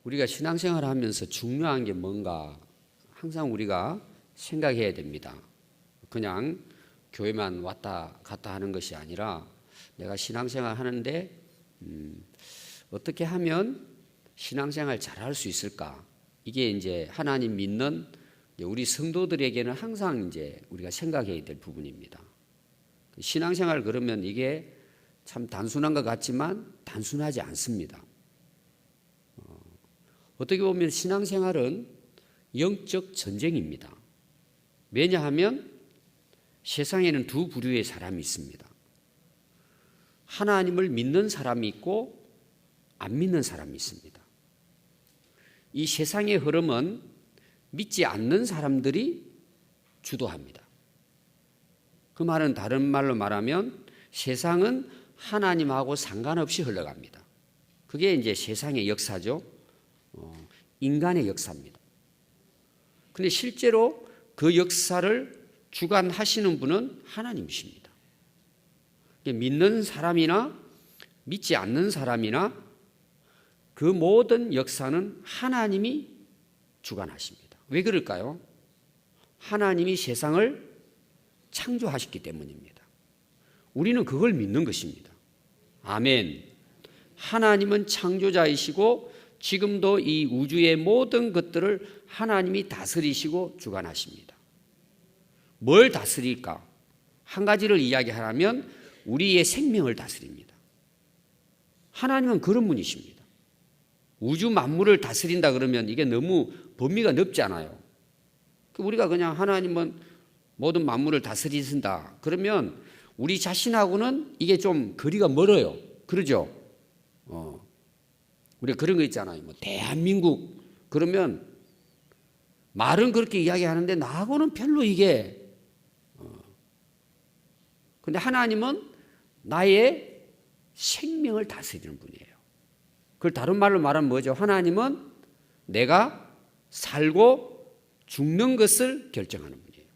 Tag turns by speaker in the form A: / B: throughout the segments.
A: 우리가 신앙생활을 하면서 중요한 게 뭔가 항상 우리가 생각해야 됩니다. 그냥 교회만 왔다 갔다 하는 것이 아니라 내가 신앙생활 하는데 어떻게 하면 신앙생활 잘할 수 있을까? 이게 이제 하나님 믿는 우리 성도들에게는 항상 이제 우리가 생각해야 될 부분입니다. 신앙생활 그러면 이게 참 단순한 것 같지만 단순하지 않습니다. 어떻게 보면 신앙생활은 영적 전쟁입니다. 왜냐하면 세상에는 두 부류의 사람이 있습니다. 하나님을 믿는 사람이 있고 안 믿는 사람이 있습니다. 이 세상의 흐름은 믿지 않는 사람들이 주도합니다. 그 말은 다른 말로 말하면 세상은 하나님하고 상관없이 흘러갑니다. 그게 이제 세상의 역사죠. 인간의 역사입니다. 그런데 실제로 그 역사를 주관하시는 분은 하나님이십니다. 믿는 사람이나 믿지 않는 사람이나 그 모든 역사는 하나님이 주관하십니다. 왜 그럴까요? 하나님이 세상을 창조하셨기 때문입니다. 우리는 그걸 믿는 것입니다. 아멘. 하나님은 창조자이시고 지금도 이 우주의 모든 것들을 하나님이 다스리시고 주관하십니다. 뭘 다스릴까? 한 가지를 이야기하라면 우리의 생명을 다스립니다. 하나님은 그런 분이십니다. 우주 만물을 다스린다 그러면 이게 너무 범위가 넓잖아요. 우리가 그냥 하나님은 모든 만물을 다스리신다 그러면 우리 자신하고는 이게 좀 거리가 멀어요. 그러죠? 우리가 그런 거 있잖아요. 뭐 대한민국 그러면 말은 그렇게 이야기하는데 나하고는 별로 이게 근데 하나님은 나의 생명을 다스리는 분이에요. 그걸 다른 말로 말하면 뭐죠? 하나님은 내가 살고 죽는 것을 결정하는 분이에요.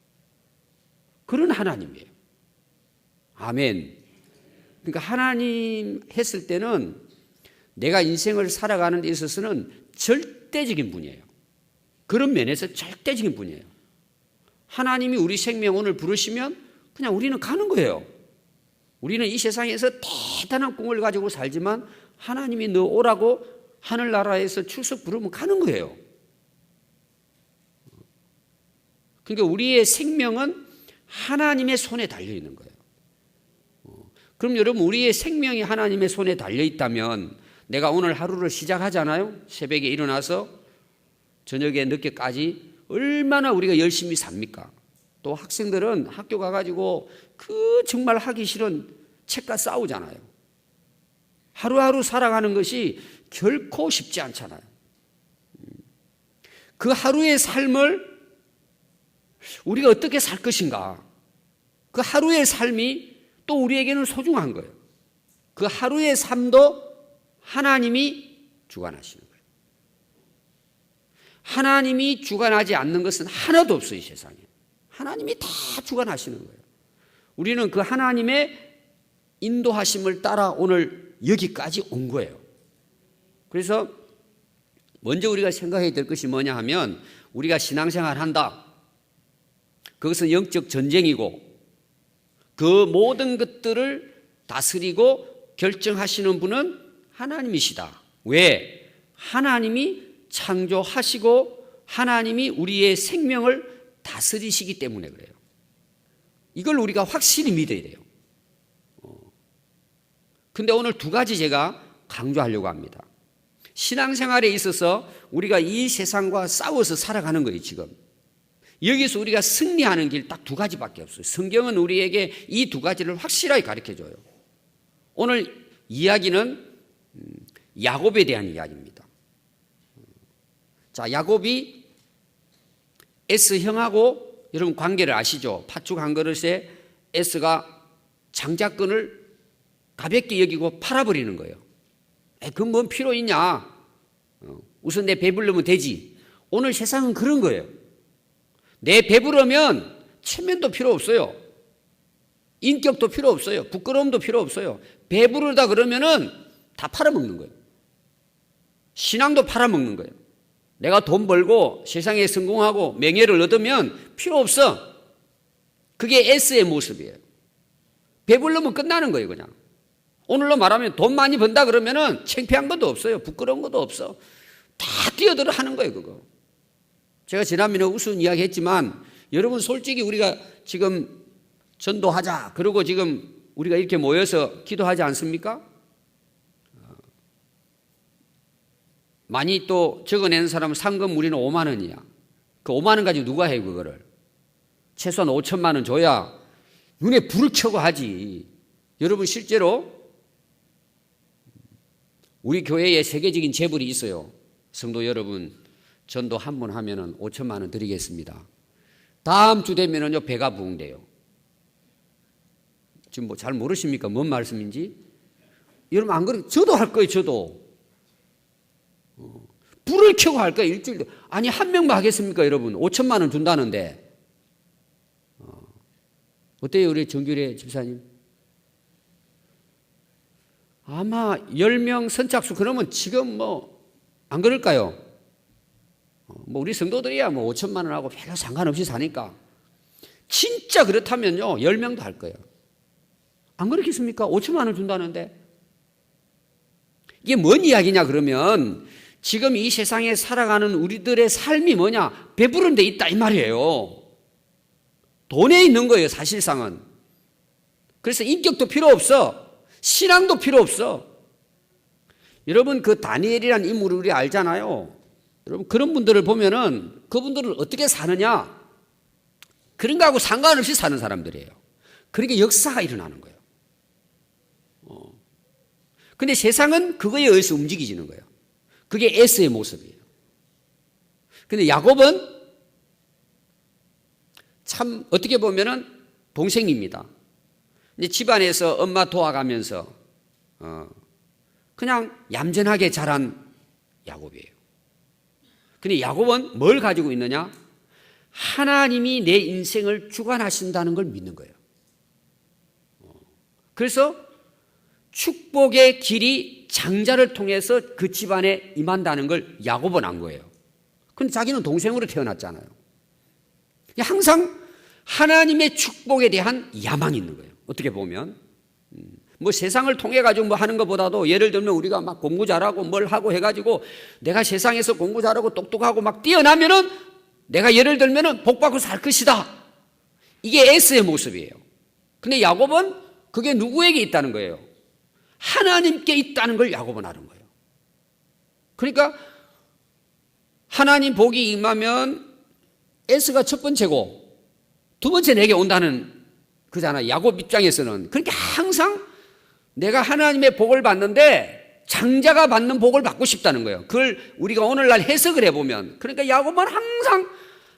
A: 그런 하나님이에요. 아멘. 그러니까 하나님 했을 때는 내가 인생을 살아가는 데 있어서는 절대적인 분이에요. 그런 면에서 절대적인 분이에요. 하나님이 우리 생명 오늘 부르시면 그냥 우리는 가는 거예요. 우리는 이 세상에서 대단한 꿈을 가지고 살지만 하나님이 너 오라고 하늘나라에서 출석 부르면 가는 거예요. 그러니까 우리의 생명은 하나님의 손에 달려 있는 거예요. 그럼 여러분 우리의 생명이 하나님의 손에 달려 있다면 내가 오늘 하루를 시작하잖아요. 새벽에 일어나서 저녁에 늦게까지 얼마나 우리가 열심히 삽니까? 또 학생들은 학교 가가지고 그 정말 하기 싫은 책과 싸우잖아요. 하루하루 살아가는 것이 결코 쉽지 않잖아요. 그 하루의 삶을 우리가 어떻게 살 것인가? 그 하루의 삶이 또 우리에게는 소중한 거예요. 그 하루의 삶도 하나님이 주관하시는 거예요. 하나님이 주관하지 않는 것은 하나도 없어요, 이 세상에. 하나님이 다 주관하시는 거예요. 우리는 그 하나님의 인도하심을 따라 오늘 여기까지 온 거예요. 그래서 먼저 우리가 생각해야 될 것이 뭐냐 하면 우리가 신앙생활 한다. 그것은 영적 전쟁이고 그 모든 것들을 다스리고 결정하시는 분은 하나님이시다. 왜? 하나님이 창조하시고 하나님이 우리의 생명을 다스리시기 때문에 그래요. 이걸 우리가 확실히 믿어야 돼요. 근데 오늘 두 가지 제가 강조하려고 합니다. 신앙생활에 있어서 우리가 이 세상과 싸워서 살아가는 거예요, 지금. 여기서 우리가 승리하는 길 딱 두 가지밖에 없어요. 성경은 우리에게 이 두 가지를 확실하게 가르쳐줘요. 오늘 이야기는 야곱에 대한 이야기입니다. 자, 야곱이 S형하고 여러분 관계를 아시죠? 팥죽 한 그릇에 S가 장자권을 가볍게 여기고 팔아버리는 거예요. 그건 뭔 필요 있냐? 우선 내 배부르면 되지. 오늘 세상은 그런 거예요. 내 배부르면 체면도 필요 없어요. 인격도 필요 없어요. 부끄러움도 필요 없어요. 배부르다 그러면은 다 팔아먹는 거예요. 신앙도 팔아먹는 거예요. 내가 돈 벌고 세상에 성공하고 명예를 얻으면 필요 없어. 그게 S의 모습이에요. 배부르면 끝나는 거예요, 그냥. 오늘로 말하면 돈 많이 번다 그러면은 창피한 것도 없어요. 부끄러운 것도 없어. 다 뛰어들어 하는 거예요, 그거. 제가 지난번에 우스운 이야기 했지만 여러분 솔직히 우리가 지금 전도하자. 그러고 지금 우리가 이렇게 모여서 기도하지 않습니까? 많이 또 적어내는 사람은 상금 우리는 5만 원이야. 그 5만 원 가지고 누가 해요, 그거를? 최소한 5천만 원 줘야 눈에 불을 켜고 하지. 여러분 실제로 우리 교회에 세계적인 재벌이 있어요. 성도 여러분 전도 한 번 하면은 5천만 원 드리겠습니다. 다음 주 되면은요 배가 부흥돼요. 지금 뭐 잘 모르십니까? 뭔 말씀인지? 여러분 안 그래? 저도 할 거예요. 저도 불을 켜고 할 거예요. 일주일. 아니 한 명만 하겠습니까, 여러분? 5천만 원 준다는데. 어때요, 우리 정규래 집사님? 아마 10명 선착순 그러면 지금 뭐 안 그럴까요? 뭐 우리 성도들이야 뭐 5천만 원하고 별로 상관없이 사니까. 진짜 그렇다면요 10명도 할 거예요. 안 그렇겠습니까? 5천만 원 준다는데. 이게 뭔 이야기냐 그러면 지금 이 세상에 살아가는 우리들의 삶이 뭐냐? 배부른 데 있다 이 말이에요. 돈에 있는 거예요, 사실상은. 그래서 인격도 필요 없어. 신앙도 필요 없어. 여러분 그 다니엘이라는 인물을 우리 알잖아요. 여러분 그런 분들을 보면은 그분들은 어떻게 사느냐? 그런 거하고 상관없이 사는 사람들이에요. 그러니까 역사가 일어나는 거예요. 근데 세상은 그거에 의해서 움직이지는 거예요. 그게 S의 모습이에요. 근데 야곱은 참 어떻게 보면은 동생입니다. 이제 집안에서 엄마 도와가면서 그냥 얌전하게 자란 야곱이에요. 근데 야곱은 뭘 가지고 있느냐? 하나님이 내 인생을 주관하신다는 걸 믿는 거예요. 그래서 축복의 길이 장자를 통해서 그 집안에 임한다는 걸 야곱은 안 거예요. 근데 자기는 동생으로 태어났잖아요. 항상 하나님의 축복에 대한 야망이 있는 거예요. 어떻게 보면 뭐 세상을 통해 가지고 뭐 하는 것보다도 예를 들면 우리가 막 공부 잘하고 뭘 하고 해가지고 내가 세상에서 공부 잘하고 똑똑하고 막 뛰어나면은 내가 예를 들면은 복 받고 살 것이다. 이게 S의 모습이에요. 근데 야곱은 그게 누구에게 있다는 거예요? 하나님께 있다는 걸 야곱은 아는 거예요. 그러니까 하나님 복이 임하면 S가 첫 번째고 두 번째 내게 온다는 그잖아. 야곱 입장에서는. 그러니까 항상 내가 하나님의 복을 받는데 장자가 받는 복을 받고 싶다는 거예요. 그걸 우리가 오늘날 해석을 해보면 그러니까 야곱은 항상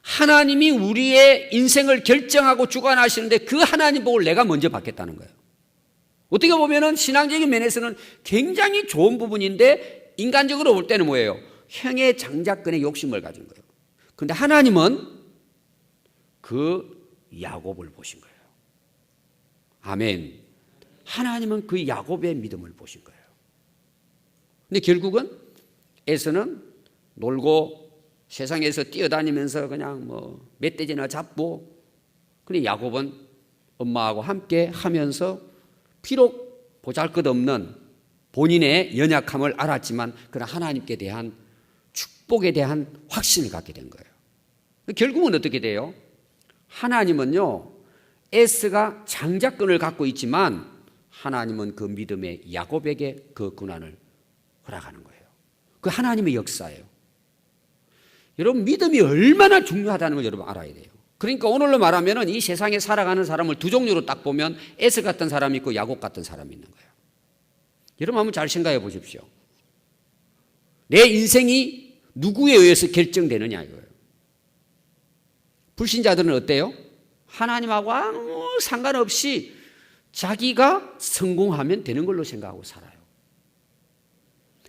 A: 하나님이 우리의 인생을 결정하고 주관하시는데 그 하나님 복을 내가 먼저 받겠다는 거예요. 어떻게 보면은 신앙적인 면에서는 굉장히 좋은 부분인데 인간적으로 볼 때는 뭐예요? 형의 장자권의 욕심을 가진 거예요. 그런데 하나님은 그 야곱을 보신 거예요. 아멘. 하나님은 그 야곱의 믿음을 보신 거예요. 근데 결국은 에서는 놀고 세상에서 뛰어다니면서 그냥 뭐 멧돼지나 잡고, 근데 야곱은 엄마하고 함께 하면서 비록 보잘것없는 본인의 연약함을 알았지만 그러나 하나님께 대한 축복에 대한 확신을 갖게 된 거예요. 결국은 어떻게 돼요? 하나님은요 에스가 장자권을 갖고 있지만 하나님은 그 믿음의 야곱에게 그 권한을 허락하는 거예요. 그 하나님의 역사예요. 여러분 믿음이 얼마나 중요하다는 걸 여러분 알아야 돼요. 그러니까 오늘로 말하면 이 세상에 살아가는 사람을 두 종류로 딱 보면 에스 같은 사람이 있고 야곱 같은 사람이 있는 거예요. 여러분 한번 잘 생각해 보십시오. 내 인생이 누구에 의해서 결정되느냐 이거예요. 불신자들은 어때요? 하나님하고 아무 상관없이 자기가 성공하면 되는 걸로 생각하고 살아요.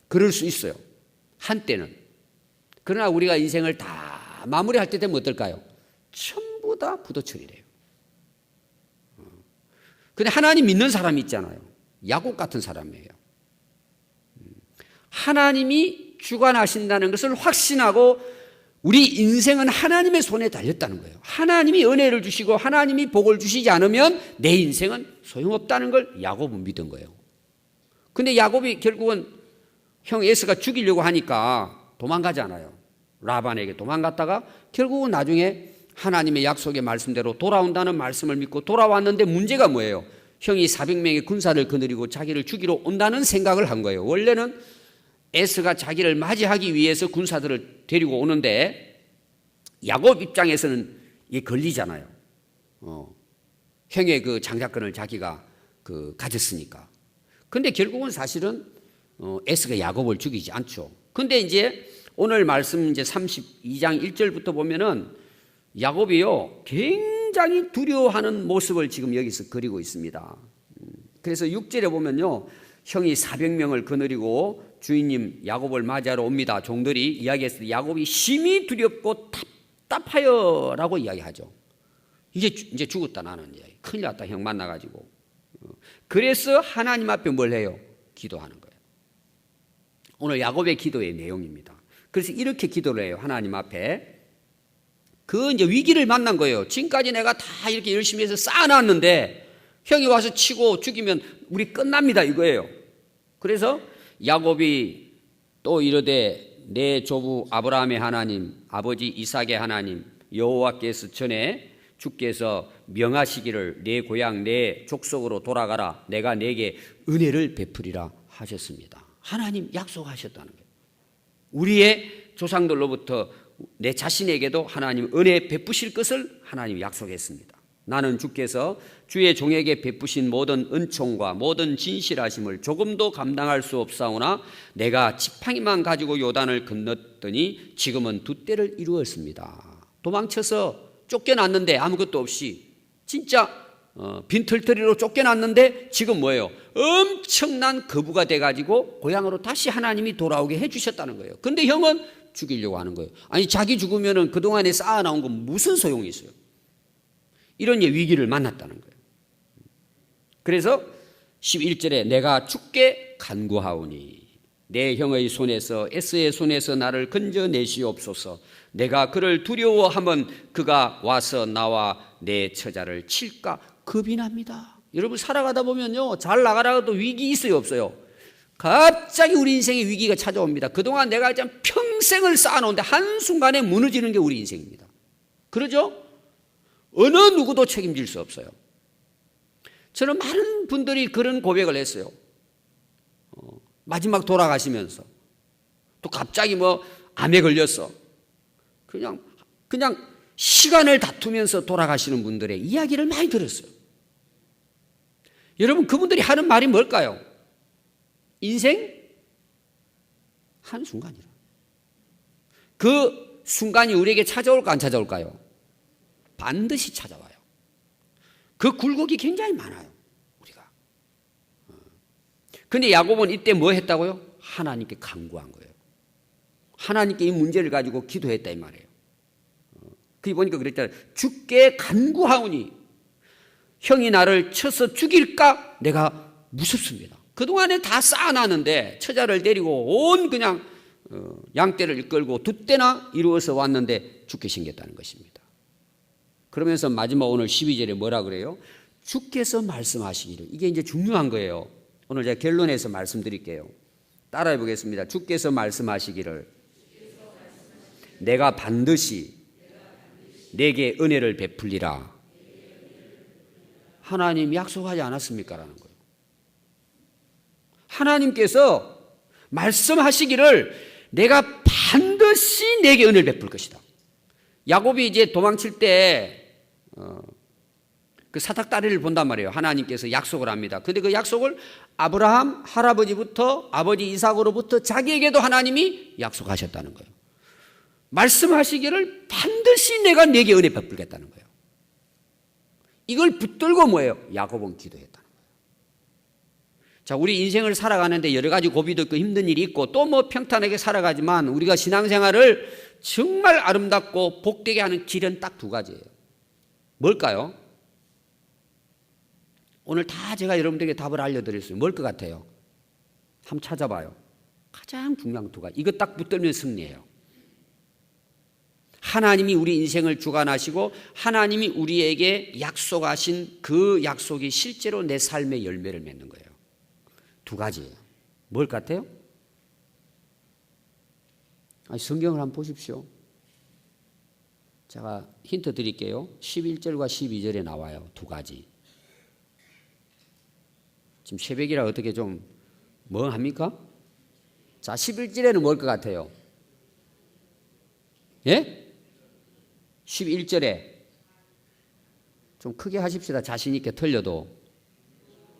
A: 그럴 수 있어요. 한때는. 그러나 우리가 인생을 다 마무리할 때 되면 어떨까요? 전부 다 부도처리래요. 근데 하나님 믿는 사람이 있잖아요. 야곱 같은 사람이에요. 하나님이 주관하신다는 것을 확신하고 우리 인생은 하나님의 손에 달렸다는 거예요. 하나님이 은혜를 주시고 하나님이 복을 주시지 않으면 내 인생은 소용없다는 걸 야곱은 믿은 거예요. 근데 야곱이 결국은 형 에서가 죽이려고 하니까 도망가잖아요. 라반에게 도망갔다가 결국은 나중에 하나님의 약속의 말씀대로 돌아온다는 말씀을 믿고 돌아왔는데 문제가 뭐예요? 형이 400명의 군사를 거느리고 자기를 죽이러 온다는 생각을 한 거예요. 원래는 에서가 자기를 맞이하기 위해서 군사들을 데리고 오는데 야곱 입장에서는 이게 걸리잖아요. 형의 그 장자권을 자기가 가졌으니까. 근데 결국은 사실은 에서가 야곱을 죽이지 않죠. 근데 이제 오늘 말씀 이제 32장 1절부터 보면은 야곱이요 굉장히 두려워하는 모습을 지금 여기서 그리고 있습니다. 그래서 6절에 보면요 형이 400명을 거느리고 주인님 야곱을 맞이하러 옵니다. 종들이 이야기했을 때 야곱이 심히 두렵고 답답하여라고 이야기하죠. 이제 죽었다 나는 이야기. 큰일 났다 형 만나가지고. 그래서 하나님 앞에 뭘 해요? 기도하는 거예요. 오늘 야곱의 기도의 내용입니다. 그래서 이렇게 기도를 해요. 하나님 앞에. 이제 위기를 만난 거예요. 지금까지 내가 다 이렇게 열심히 해서 쌓아놨는데 형이 와서 치고 죽이면 우리 끝납니다 이거예요. 그래서 야곱이 또 이르되 내 조부 아브라함의 하나님 아버지 이삭의 하나님 여호와께서 전에 주께서 명하시기를 내 고향 내 족속으로 돌아가라 내가 내게 은혜를 베푸리라 하셨습니다. 하나님 약속하셨다는 거예요. 우리의 조상들로부터 내 자신에게도 하나님 은혜 베푸실 것을 하나님 약속했습니다. 나는 주께서 주의 종에게 베푸신 모든 은총과 모든 진실하심을 조금도 감당할 수 없사오나 내가 지팡이만 가지고 요단을 건넜더니 지금은 두 때를 이루었습니다. 도망쳐서 쫓겨났는데 아무것도 없이 진짜 빈털터리로 쫓겨났는데 지금 뭐예요? 엄청난 거부가 돼가지고 고향으로 다시 하나님이 돌아오게 해주셨다는 거예요. 근데 형은 죽이려고 하는 거예요. 아니 자기 죽으면 그동안에 쌓아나온 건 무슨 소용이 있어요? 이런 위기를 만났다는 거예요. 그래서 11절에 내가 주께 간구하오니 내 형의 손에서 에서의 손에서 나를 건져내시옵소서. 내가 그를 두려워하면 그가 와서 나와 내 처자를 칠까 겁이 납니다. 여러분 살아가다 보면요 잘 나가다가도 위기 있어요 없어요? 갑자기 우리 인생에 위기가 찾아옵니다. 그동안 내가 그냥 평생을 쌓아놓은데 한순간에 무너지는 게 우리 인생입니다. 그러죠? 어느 누구도 책임질 수 없어요. 저는 많은 분들이 그런 고백을 했어요. 마지막 돌아가시면서 또 갑자기 암에 걸렸어. 그냥 시간을 다투면서 돌아가시는 분들의 이야기를 많이 들었어요. 여러분 그분들이 하는 말이 뭘까요? 인생 한순간이라. 그 순간이 우리에게 찾아올까 안 찾아올까요? 반드시 찾아와요. 그 굴곡이 굉장히 많아요. 우리가. 근데 야곱은 이때 뭐 했다고요? 하나님께 간구한 거예요. 하나님께 이 문제를 가지고 기도했다 이 말이에요. 그게 보니까 그랬잖아요. 주께 간구하오니 형이 나를 쳐서 죽일까? 내가 무섭습니다. 그동안에 다 쌓아놨는데 처자를 데리고 온 그냥 양떼를 이끌고 두 때나 이루어서 왔는데 죽게 생겼다는 것입니다. 그러면서 마지막 오늘 12절에 뭐라 그래요? 주께서 말씀하시기를. 이게 이제 중요한 거예요. 오늘 제가 결론에서 말씀드릴게요. 따라해 보겠습니다. 주께서 말씀하시기를 내가 반드시 내게 은혜를 베풀리라. 하나님 약속하지 않았습니까? 라는 거예요. 하나님께서 말씀하시기를 내가 반드시 내게 은혜를 베풀 것이다. 야곱이 이제 도망칠 때 그 사닥다리를 본단 말이에요. 하나님께서 약속을 합니다. 근데 그 약속을 아브라함 할아버지부터 아버지 이삭으로부터 자기에게도 하나님이 약속하셨다는 거예요. 말씀하시기를 반드시 내가 내게 은혜 베풀겠다는 거예요. 이걸 붙들고 뭐예요? 야곱은 기도했다는 거예요. 자, 우리 인생을 살아가는데 여러 가지 고비도 있고 힘든 일이 있고 또 평탄하게 살아가지만 우리가 신앙생활을 정말 아름답고 복되게 하는 길은 딱 두 가지예요. 뭘까요? 오늘 다 제가 여러분들에게 답을 알려드렸어요. 뭘 것 같아요? 한번 찾아봐요. 가장 중요한 두 가지. 이거 딱 붙들면 승리예요. 하나님이 우리 인생을 주관하시고 하나님이 우리에게 약속하신 그 약속이 실제로 내 삶의 열매를 맺는 거예요. 두 가지예요. 뭘 같아요? 성경을 한번 보십시오. 제가 힌트 드릴게요. 11절과 12절에 나와요. 두 가지. 지금 새벽이라 어떻게 좀 멍합니까? 자, 11절에는 뭘 것 같아요? 예? 11절에 좀 크게 하십시다. 자신 있게 틀려도.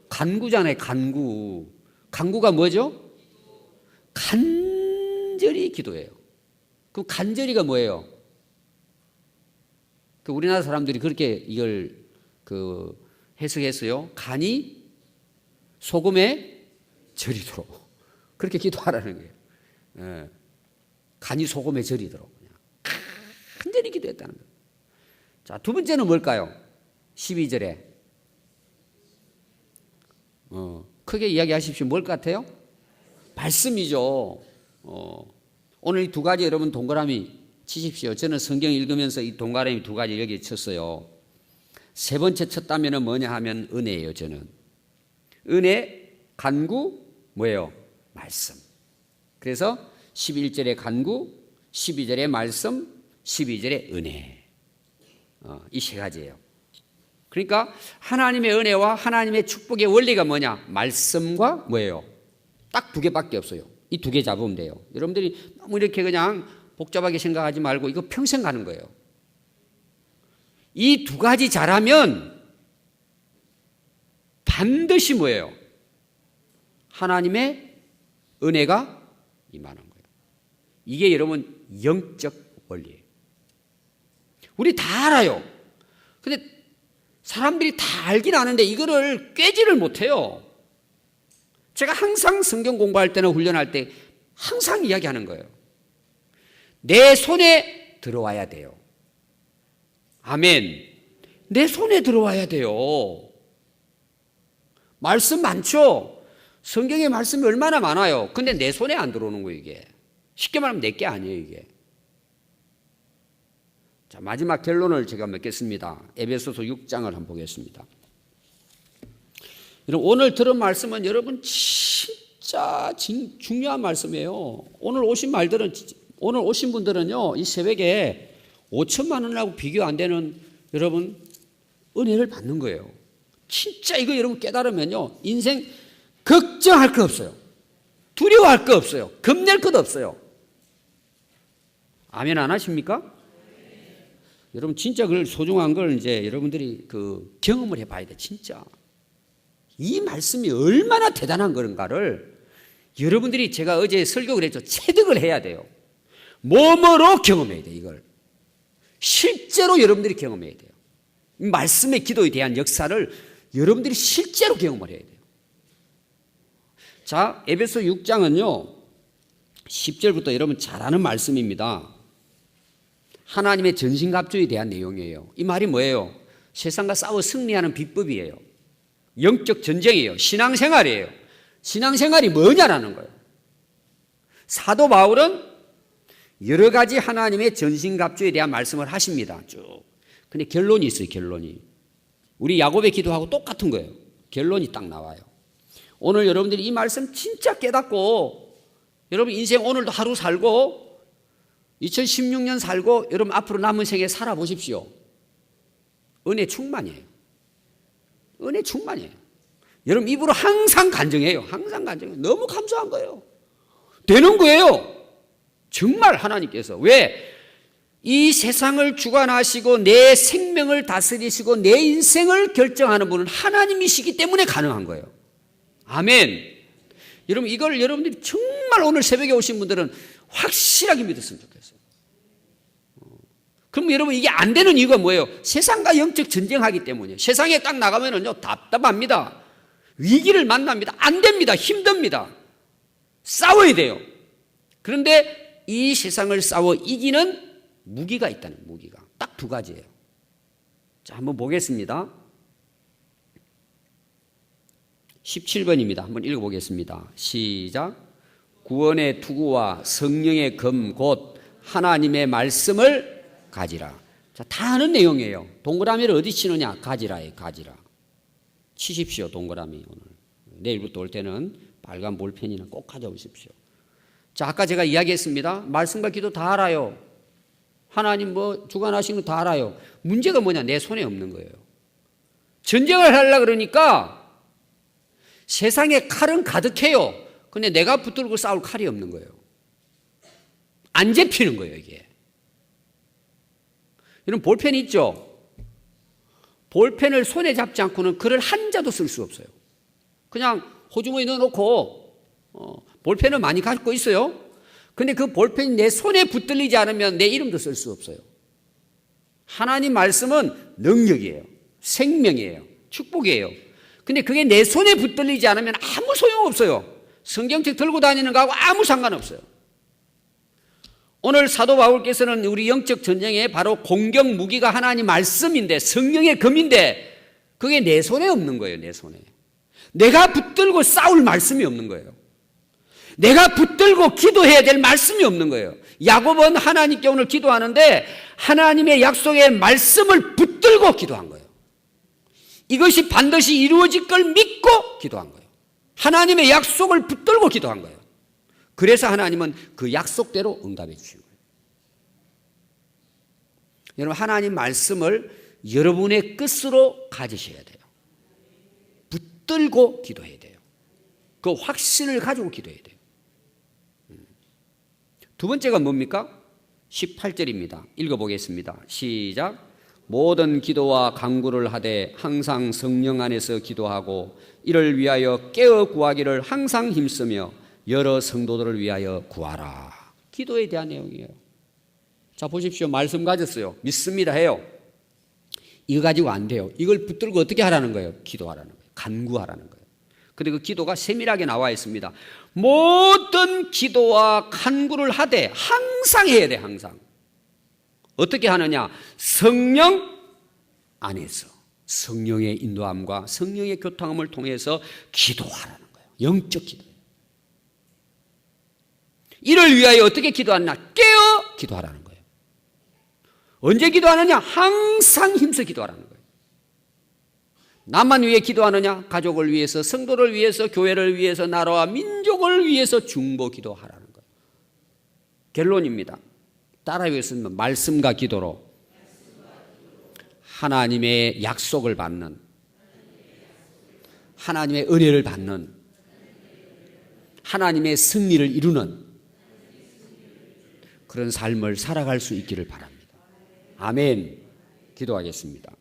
A: 간구잖아요. 간구. 간구가 뭐죠? 간절히 기도해요. 그럼 간절히가 뭐예요? 우리나라 사람들이 그렇게 이걸 해석했어요. 간이 소금에 절이도록. 그렇게 기도하라는 거예요. 예. 간이 소금에 절이도록. 그냥 간절히 기도했다는 거예요. 자, 두 번째는 뭘까요? 12절에. 크게 이야기하십시오. 뭘 같아요? 말씀이죠. 오늘 이 두 가지 여러분 동그라미 치십시오. 저는 성경 읽으면서 이 동그라미 두 가지 여기 쳤어요. 세 번째 쳤다면 뭐냐 하면 은혜예요. 저는 은혜, 간구, 뭐예요? 말씀. 그래서 11절에 간구, 12절에 말씀, 12절에 은혜. 이 세 가지예요. 그러니까 하나님의 은혜와 하나님의 축복의 원리가 뭐냐? 말씀과 뭐예요? 딱 두 개밖에 없어요. 이 두 개 잡으면 돼요. 여러분들이 너무 이렇게 그냥 복잡하게 생각하지 말고 이거 평생 가는 거예요. 이 두 가지 잘하면 반드시 뭐예요? 하나님의 은혜가 임하는 거예요. 이게 여러분 영적 원리예요. 우리 다 알아요. 근데 사람들이 다 알긴 아는데 이거를 꿰지를 못해요. 제가 항상 성경 공부할 때나 훈련할 때 항상 이야기하는 거예요. 내 손에 들어와야 돼요. 아멘. 내 손에 들어와야 돼요. 말씀 많죠? 성경에 말씀이 얼마나 많아요. 근데 내 손에 안 들어오는 거예요, 이게. 쉽게 말하면 내 게 아니에요, 이게. 자, 마지막 결론을 제가 맺겠습니다. 에베소서 6장을 한번 보겠습니다. 여러분, 오늘 들은 말씀은 여러분 진짜 중요한 말씀이에요. 오늘 오신 분들은요, 이 새벽에 5천만 원하고 비교 안 되는 여러분 은혜를 받는 거예요. 진짜 이거 여러분 깨달으면요, 인생 걱정할 거 없어요. 두려워할 거 없어요. 겁낼 것 없어요. 아멘 안 하십니까? 여러분 진짜 그걸 소중한 걸 이제 여러분들이 경험을 해봐야 돼. 진짜 이 말씀이 얼마나 대단한 그런가를 여러분들이, 제가 어제 설교를 했죠. 체득을 해야 돼요. 몸으로 경험해야 돼. 이걸 실제로 여러분들이 경험해야 돼요. 이 말씀의 기도에 대한 역사를 여러분들이 실제로 경험을 해야 돼요. 자, 에베소 6장은요 10절부터 여러분 잘 아는 말씀입니다. 하나님의 전신갑주에 대한 내용이에요. 이 말이 뭐예요? 세상과 싸워 승리하는 비법이에요. 영적 전쟁이에요. 신앙생활이에요. 신앙생활이 뭐냐라는 거예요. 사도 바울은 여러 가지 하나님의 전신갑주에 대한 말씀을 하십니다. 쭉. 근데 결론이 있어요. 결론이. 우리 야곱의 기도하고 똑같은 거예요. 결론이 딱 나와요. 오늘 여러분들이 이 말씀 진짜 깨닫고 여러분 인생 오늘도 하루 살고 2016년 살고 여러분 앞으로 남은 생에 살아보십시오. 은혜 충만이에요. 은혜 충만이에요. 여러분 입으로 항상 간증해요. 항상 간증해요. 너무 감사한 거예요. 되는 거예요. 정말 하나님께서. 왜? 이 세상을 주관하시고 내 생명을 다스리시고 내 인생을 결정하는 분은 하나님이시기 때문에 가능한 거예요. 아멘. 여러분 이걸 여러분들이 정말 오늘 새벽에 오신 분들은 확실하게 믿었으면 좋겠어요. 그럼 여러분 이게 안 되는 이유가 뭐예요? 세상과 영적 전쟁하기 때문이에요. 세상에 딱 나가면은요 답답합니다. 위기를 만납니다. 안 됩니다. 힘듭니다. 싸워야 돼요. 그런데 이 세상을 싸워 이기는 무기가 있다는, 무기가 딱 두 가지예요. 자, 한번 보겠습니다. 17번입니다. 한번 읽어보겠습니다. 시작. 구원의 투구와 성령의 검 곧 하나님의 말씀을 가지라. 자, 다 아는 내용이에요. 동그라미를 어디 치느냐? 가지라에 가지라. 치십시오, 동그라미. 오늘 내일부터 올 때는 빨간 볼펜이나 꼭 가져오십시오. 자, 아까 제가 이야기했습니다. 말씀과 기도 다 알아요. 하나님 뭐 주관하신 거 다 알아요. 문제가 뭐냐? 내 손에 없는 거예요. 전쟁을 하려고 그러니까 세상에 칼은 가득해요. 근데 내가 붙들고 싸울 칼이 없는 거예요. 안 잡히는 거예요, 이게. 이런 볼펜이 있죠? 볼펜을 손에 잡지 않고는 글을 한자도 쓸 수 없어요. 그냥 호주머니 넣어놓고 볼펜을 많이 갖고 있어요. 근데 그 볼펜이 내 손에 붙들리지 않으면 내 이름도 쓸 수 없어요. 하나님 말씀은 능력이에요. 생명이에요. 축복이에요. 근데 그게 내 손에 붙들리지 않으면 아무 소용없어요. 성경책 들고 다니는 거하고 아무 상관없어요. 오늘 사도 바울께서는 우리 영적 전쟁에 바로 공격 무기가 하나님 말씀인데 성령의 검인데 그게 내 손에 없는 거예요. 내 손에. 내가 붙들고 싸울 말씀이 없는 거예요. 내가 붙들고 기도해야 될 말씀이 없는 거예요. 야곱은 하나님께 오늘 기도하는데 하나님의 약속의 말씀을 붙들고 기도한 거예요. 이것이 반드시 이루어질 걸 믿고 기도한 거예요. 하나님의 약속을 붙들고 기도한 거예요. 그래서 하나님은 그 약속대로 응답해 주신 거예요. 여러분, 하나님 말씀을 여러분의 끝으로 가지셔야 돼요. 붙들고 기도해야 돼요. 그 확신을 가지고 기도해야 돼요. 두 번째가 뭡니까? 18절입니다. 읽어보겠습니다. 시작. 모든 기도와 간구를 하되 항상 성령 안에서 기도하고 이를 위하여 깨어 구하기를 항상 힘쓰며 여러 성도들을 위하여 구하라. 기도에 대한 내용이에요. 자, 보십시오. 말씀 가졌어요. 믿습니다 해요. 이거 가지고 안 돼요. 이걸 붙들고 어떻게 하라는 거예요? 기도하라는 거예요. 간구하라는 거예요. 근데 그 기도가 세밀하게 나와 있습니다. 모든 기도와 간구를 하되 항상 해야 돼. 항상. 어떻게 하느냐? 성령 안에서 성령의 인도함과 성령의 교통함을 통해서 기도하라는 거예요. 영적 기도. 이를 위하여 어떻게 기도하느냐? 깨어 기도하라는 거예요. 언제 기도하느냐? 항상 힘써 기도하라는 거예요. 나만 위해 기도하느냐? 가족을 위해서, 성도를 위해서, 교회를 위해서, 나라와 민족을 위해서 중보 기도하라는 거예요. 결론입니다. 따라하겠습니다. 말씀과 기도로 하나님의 약속을 받는, 하나님의 은혜를 받는, 하나님의 승리를 이루는 그런 삶을 살아갈 수 있기를 바랍니다. 아멘. 기도하겠습니다.